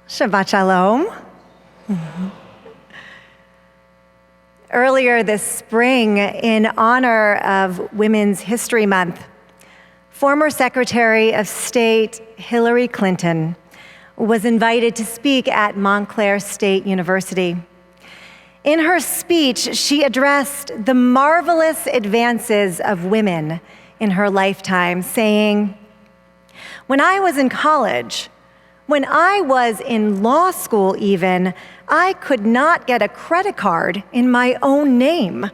Shabbat Shalom. Earlier this spring, in honor of Women's History Month, former Secretary of State Hillary Clinton was invited to speak at Montclair State University. In her speech, she addressed the marvelous advances of women in her lifetime, saying, "When I was in college, when I was in law school even, I could not get a credit card in my own name.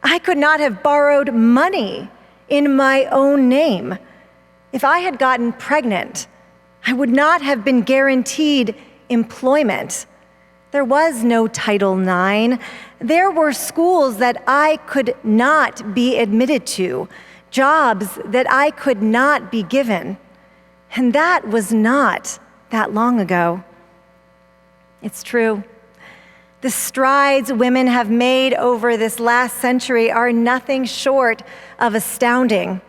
I could not have borrowed money in my own name. If I had gotten pregnant, I would not have been guaranteed employment. There was no Title IX. There were schools that I could not be admitted to, jobs that I could not be given. And that was not that long ago." It's true. The strides women have made over this last century are nothing short of astounding.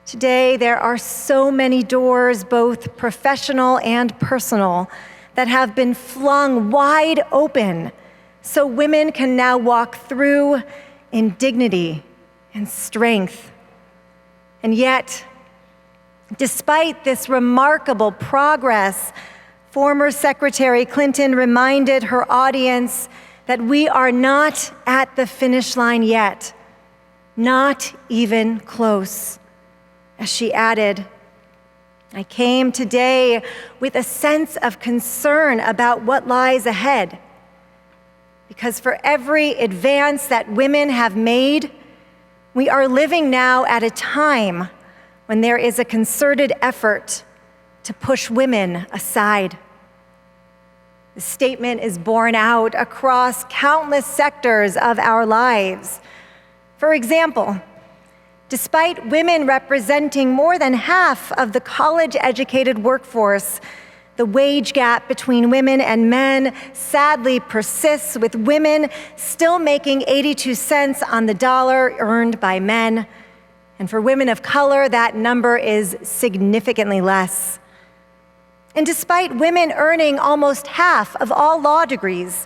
Today, there are so many doors, both professional and personal, that have been flung wide open so women can now walk through in dignity and strength. And yet, despite this remarkable progress, former Secretary Clinton reminded her audience that we are not at the finish line yet, not even close. As she added, "I came today with a sense of concern about what lies ahead, because for every advance that women have made, we are living now at a time when there is a concerted effort to push women aside." The statement is borne out across countless sectors of our lives. For example, despite women representing more than half of the college-educated workforce, the wage gap between women and men sadly persists, with women still making 82 cents on the dollar earned by men. And for women of color, that number is significantly less. And despite women earning almost half of all law degrees,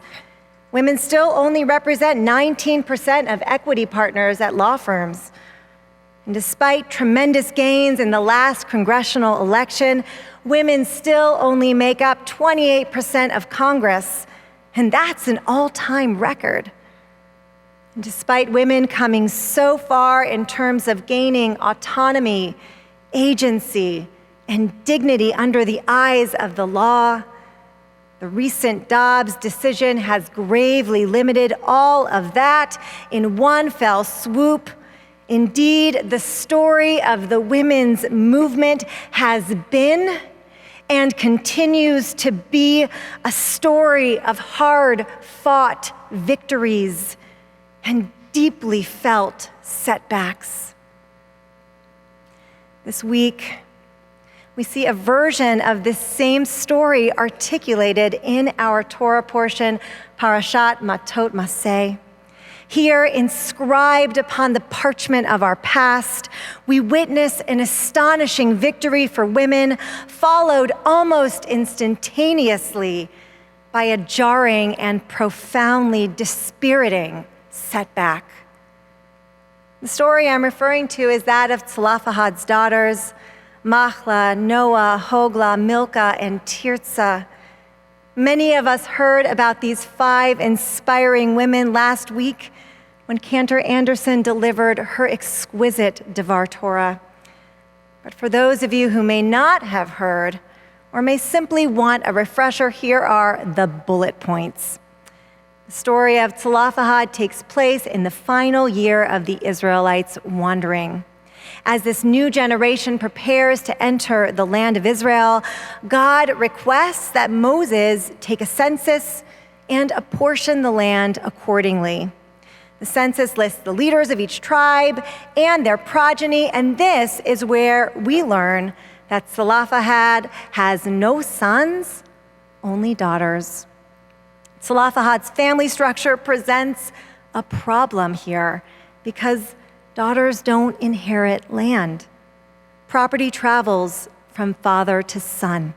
women still only represent 19% of equity partners at law firms. And despite tremendous gains in the last congressional election, women still only make up 28% of Congress, and that's an all-time record. And despite women coming so far in terms of gaining autonomy, agency, and dignity under the eyes of the law, the recent Dobbs decision has gravely limited all of that in one fell swoop. Indeed, the story of the women's movement has been and continues to be a story of hard-fought victories and deeply felt setbacks. This week, we see a version of this same story articulated in our Torah portion, Parashat Matot Maseh. Here, inscribed upon the parchment of our past, we witness an astonishing victory for women, followed almost instantaneously by a jarring and profoundly dispiriting setback. The story I'm referring to is that of Zelophehad's daughters, Machlah, Noah, Hoglah, Milcah, and Tirzah. Many of us heard about these 5 inspiring women last week when Cantor Anderson delivered her exquisite Devar Torah. But for those of you who may not have heard, or may simply want a refresher, here are the bullet points. The story of Zelophehad takes place in the final year of the Israelites' wandering. As this new generation prepares to enter the land of Israel, God requests that Moses take a census and apportion the land accordingly. The census lists the leaders of each tribe and their progeny, and this is where we learn that Zelophehad has no sons, only daughters. Zelophehad's family structure presents a problem here because daughters don't inherit land. Property travels from father to son.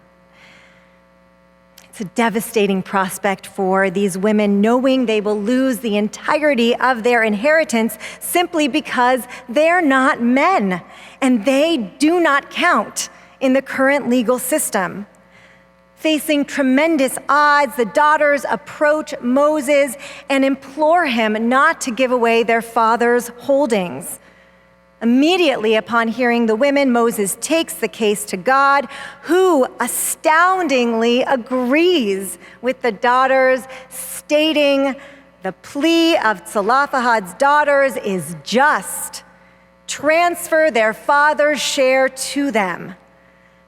It's a devastating prospect for these women, knowing they will lose the entirety of their inheritance simply because they're not men and they do not count in the current legal system. Facing tremendous odds, the daughters approach Moses and implore him not to give away their father's holdings. Immediately upon hearing the women, Moses takes the case to God, who astoundingly agrees with the daughters, stating the plea of Zelophehad's daughters is just. Transfer their father's share to them.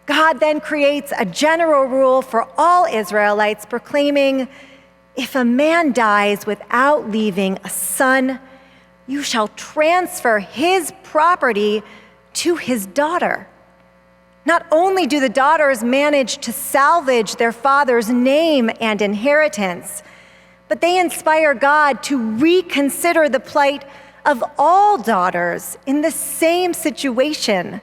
God then creates a general rule for all Israelites, proclaiming, if a man dies without leaving a son, you shall transfer his property to his daughter. Not only do the daughters manage to salvage their father's name and inheritance, but they inspire God to reconsider the plight of all daughters in the same situation.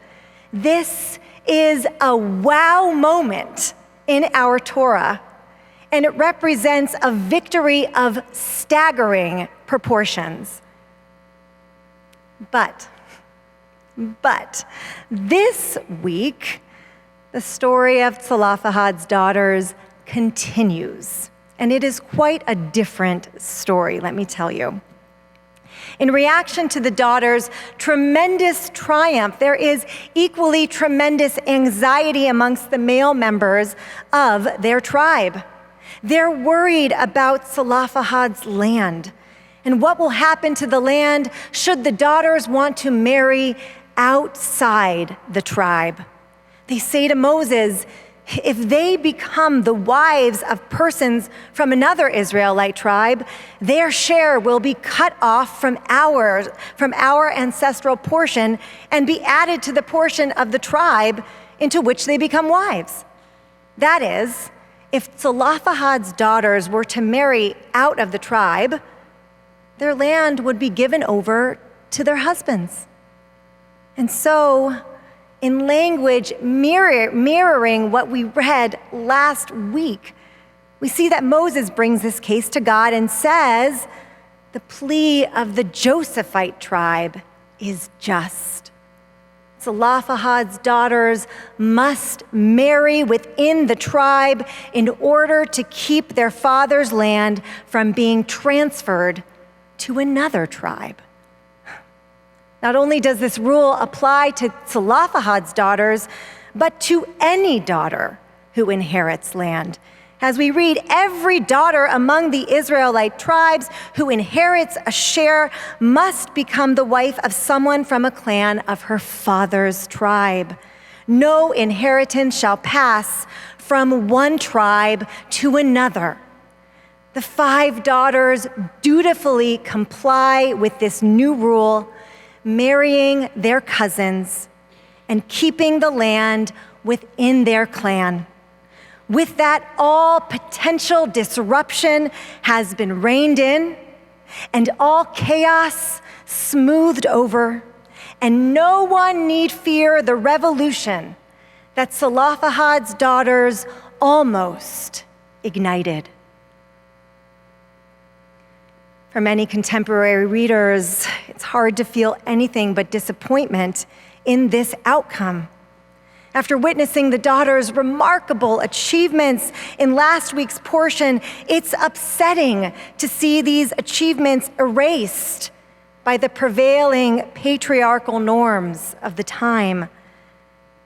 This is a wow moment in our Torah, and it represents a victory of staggering proportions. But this week, the story of Zelophehad's daughters continues, and it is quite a different story, let me tell you. In reaction to the daughters' tremendous triumph, there is equally tremendous anxiety amongst the male members of their tribe. They're worried about Zelophehad's land and what will happen to the land should the daughters want to marry outside the tribe. They say to Moses, if they become the wives of persons from another Israelite tribe, their share will be cut off from our ancestral portion and be added to the portion of the tribe into which they become wives. That is, if Zelophehad's daughters were to marry out of the tribe, their land would be given over to their husbands. And so, in language mirroring what we read last week, we see that Moses brings this case to God and says, the plea of the Josephite tribe is just. Zelophehad's daughters must marry within the tribe in order to keep their father's land from being transferred to another tribe. Not only does this rule apply to Zelophehad's daughters, but to any daughter who inherits land. As we read, every daughter among the Israelite tribes who inherits a share must become the wife of someone from a clan of her father's tribe. No inheritance shall pass from one tribe to another. The 5 daughters dutifully comply with this new rule, marrying their cousins and keeping the land within their clan. With that, all potential disruption has been reined in and all chaos smoothed over, and no one need fear the revolution that Zelophehad's daughters almost ignited. For many contemporary readers, it's hard to feel anything but disappointment in this outcome. After witnessing the daughters' remarkable achievements in last week's portion, it's upsetting to see these achievements erased by the prevailing patriarchal norms of the time.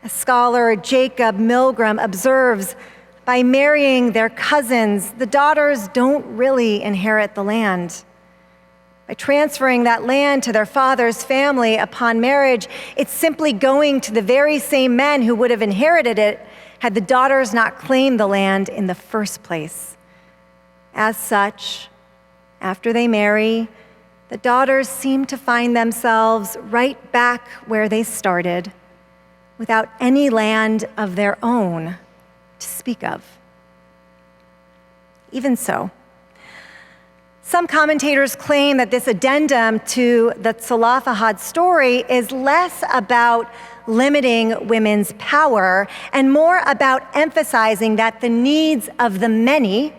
As scholar Jacob Milgram observes, by marrying their cousins, the daughters don't really inherit the land. By transferring that land to their father's family upon marriage, it's simply going to the very same men who would have inherited it had the daughters not claimed the land in the first place. As such, after they marry, the daughters seem to find themselves right back where they started, without any land of their own to speak of. Even so, some commentators claim that this addendum to the Zelophehad story is less about limiting women's power and more about emphasizing that the needs of the many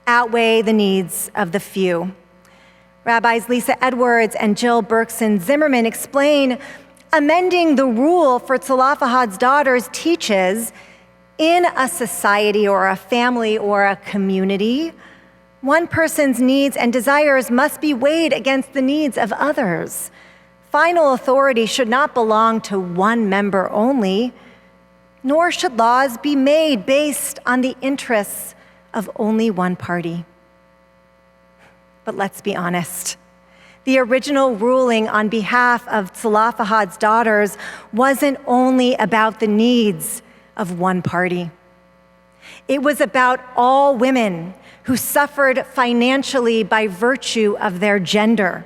outweigh the needs of the few. Rabbis Lisa Edwards and Jill Berkson Zimmerman explain amending the rule for Zelophehad's daughters teaches in a society or a family or a community, one person's needs and desires must be weighed against the needs of others. Final authority should not belong to one member only, nor should laws be made based on the interests of only one party. But let's be honest. The original ruling on behalf of Zelophehad's daughters wasn't only about the needs of one party. It was about all women who suffered financially by virtue of their gender.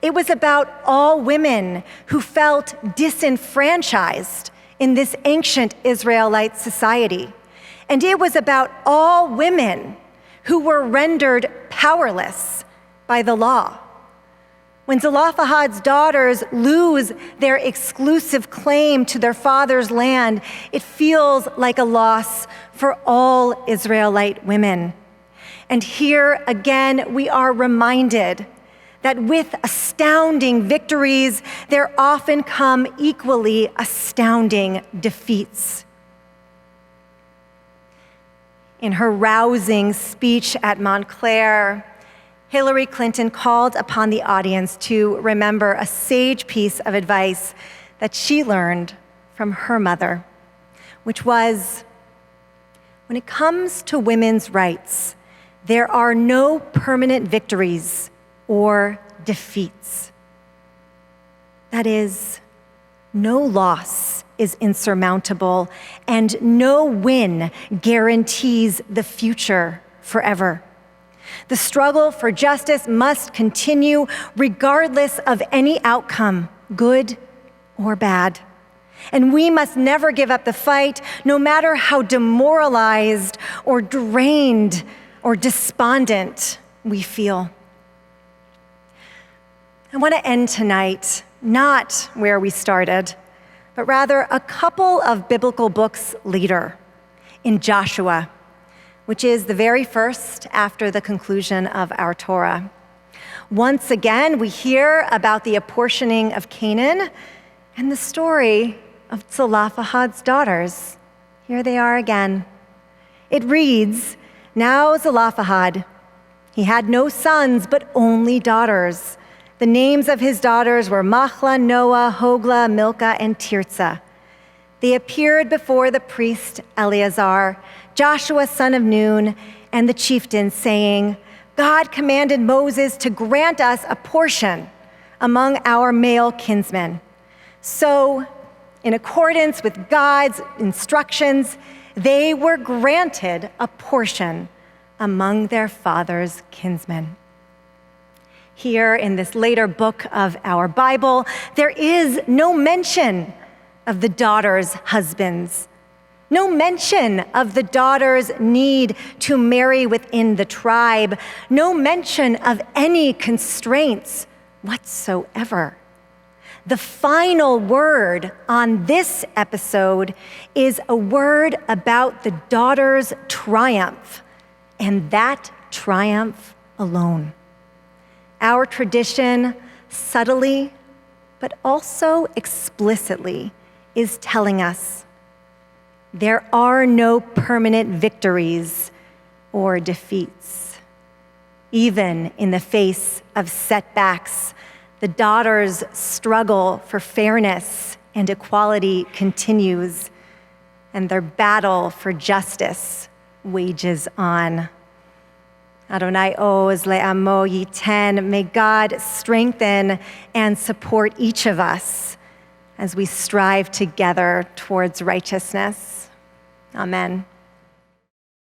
It was about all women who felt disenfranchised in this ancient Israelite society. And it was about all women who were rendered powerless by the law. When Zelophehad's daughters lose their exclusive claim to their father's land, it feels like a loss for all Israelite women. And here again, we are reminded that with astounding victories, there often come equally astounding defeats. In her rousing speech at Montclair, Hillary Clinton called upon the audience to remember a sage piece of advice that she learned from her mother, which was, when it comes to women's rights, there are no permanent victories or defeats. That is, no loss is insurmountable, and no win guarantees the future forever. The struggle for justice must continue regardless of any outcome, good or bad. And we must never give up the fight, no matter how demoralized or drained or despondent we feel. I want to end tonight not where we started, but rather a couple of biblical books later, in Joshua, which is the very first after the conclusion of our Torah. Once again, we hear about the apportioning of Canaan and the story of Zelophehad's daughters. Here they are again. It reads, "Now Zelophehad, he had no sons, but only daughters. The names of his daughters were Machlah, Noah, Hoglah, Milcah, and Tirzah. They appeared before the priest Eleazar, Joshua son of Nun, and the chieftains, saying, 'God commanded Moses to grant us a portion among our male kinsmen.' So, in accordance with God's instructions, they were granted a portion among their father's kinsmen." Here in this later book of our Bible, there is no mention of the daughters' husbands, no mention of the daughters' need to marry within the tribe, no mention of any constraints whatsoever. The final word on this episode is a word about the daughters' triumph, and that triumph alone. Our tradition, subtly, but also explicitly, is telling us there are no permanent victories or defeats. Even in the face of setbacks, the daughters' struggle for fairness and equality continues, and their battle for justice wages on. Adonai oz le'amo yiten. May God strengthen and support each of us as we strive together towards righteousness. Amen.